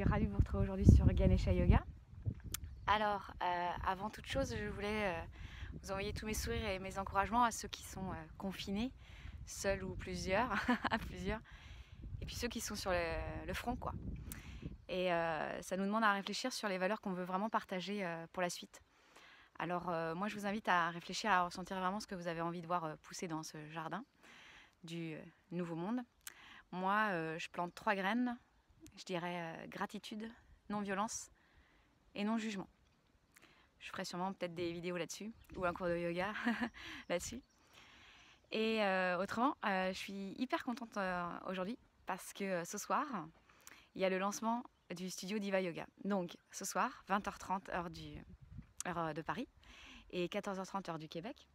suis ravie de vous retrouver aujourd'hui sur Ganesha Yoga. Alors, avant toute chose, je voulais vous envoyer tous mes sourires et mes encouragements à ceux qui sont confinés, seuls ou plusieurs, à plusieurs, et puis ceux qui sont sur le front, quoi. Et ça nous demande à réfléchir sur les valeurs qu'on veut vraiment partager pour la suite. Alors, moi, je vous invite à réfléchir, à ressentir vraiment ce que vous avez envie de voir pousser dans ce jardin du nouveau monde. Moi, je plante 3 graines. Je dirais gratitude, non-violence et non-jugement. Je ferai sûrement peut-être des vidéos là-dessus ou un cours de yoga là-dessus. Et autrement, je suis hyper contente aujourd'hui parce que ce soir, il y a le lancement du studio Diva Yoga. Donc ce soir, 20h30 heure de Paris et 14h30 heure du Québec,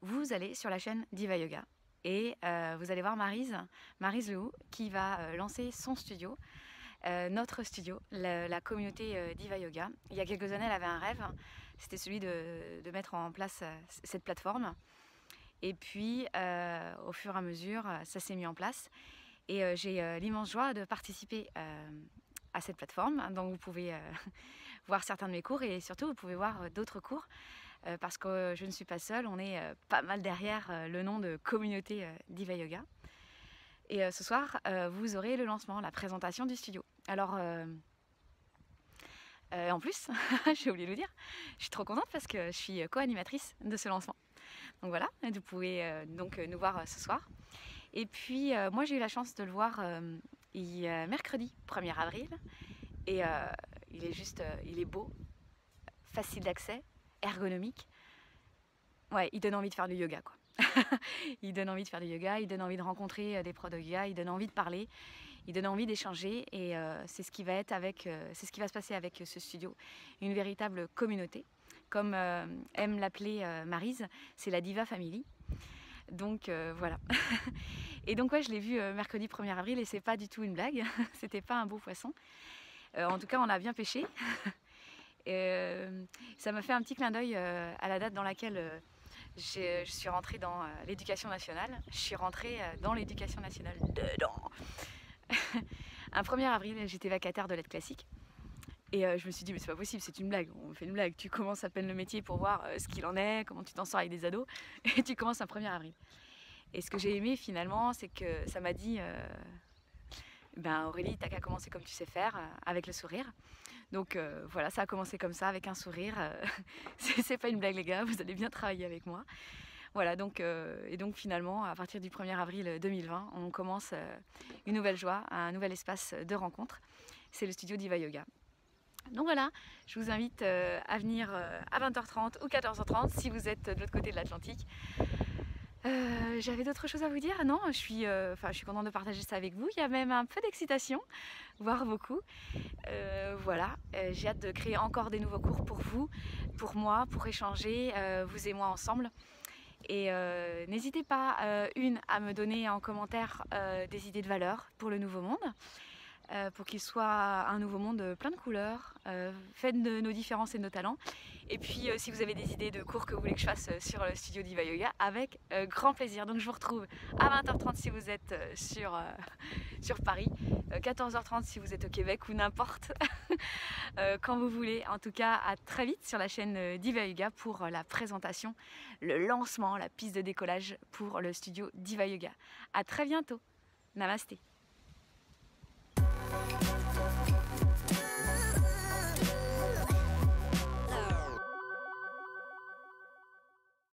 vous allez sur la chaîne Diva Yoga. Et vous allez voir Maryse Lehou qui va lancer son studio, notre studio, la communauté Diva Yoga. Il y a quelques années, elle avait un rêve, c'était celui de mettre en place cette plateforme. Et puis, au fur et à mesure, ça s'est mis en place. Et j'ai l'immense joie de participer à cette plateforme. Donc vous pouvez voir certains de mes cours et surtout vous pouvez voir d'autres cours. Parce que je ne suis pas seule, on est pas mal derrière le nom de communauté Diva Yoga. Et ce soir, vous aurez le lancement, la présentation du studio. Alors, en plus, j'ai oublié de vous dire, je suis trop contente parce que je suis co-animatrice de ce lancement. Donc voilà, vous pouvez donc nous voir ce soir. Et puis, moi j'ai eu la chance de le voir mercredi 1er avril. Et il est beau, facile d'accès, ergonomique. Ouais, il donne envie de faire du yoga, quoi. Il donne envie de faire du yoga, il donne envie de rencontrer des pros de yoga, il donne envie de parler, il donne envie d'échanger. Et c'est ce qui va se passer avec ce studio, une véritable communauté. Comme aime l'appeler Maryse, c'est la Diva Family. Donc voilà. Et donc ouais, je l'ai vu mercredi 1er avril et c'est pas du tout une blague, c'était pas un beau poisson. En tout cas, on a bien pêché. Ça m'a fait un petit clin d'œil à la date dans laquelle je suis rentrée dans l'éducation nationale. Je suis rentrée dans l'éducation nationale dedans. Un 1er avril, j'étais vacataire de lettres classiques. Et je me suis dit, mais c'est pas possible, c'est une blague, on fait une blague. Tu commences à peine le métier pour voir ce qu'il en est, comment tu t'en sors avec des ados, et tu commences un 1er avril. Et ce que j'ai aimé finalement, c'est que ça m'a dit, ben Aurélie, t'as qu'à commencer comme tu sais faire, avec le sourire. Donc voilà, ça a commencé comme ça, avec un sourire. C'est pas une blague les gars, vous allez bien travailler avec moi. Voilà, donc, et donc finalement, à partir du 1er avril 2020, on commence une nouvelle joie, un nouvel espace de rencontre. C'est le studio Diva Yoga. Donc voilà, je vous invite à venir à 20h30 ou 14h30 si vous êtes de l'autre côté de l'Atlantique. J'avais d'autres choses à vous dire? Non, je suis contente de partager ça avec vous. Il y a même un peu d'excitation, voire beaucoup. Voilà, j'ai hâte de créer encore des nouveaux cours pour vous, pour moi, pour échanger, vous et moi ensemble. Et n'hésitez pas, à me donner en commentaire des idées de valeur pour le nouveau monde. Pour qu'il soit un nouveau monde plein de couleurs, fait de nos différences et de nos talents. Et puis si vous avez des idées de cours que vous voulez que je fasse sur le studio Diva Yoga, avec grand plaisir. Donc je vous retrouve à 20h30 si vous êtes sur Paris, 14h30 si vous êtes au Québec ou n'importe, quand vous voulez. En tout cas, à très vite sur la chaîne Diva Yoga pour la présentation, le lancement, la piste de décollage pour le studio Diva Yoga. À très bientôt. Namasté.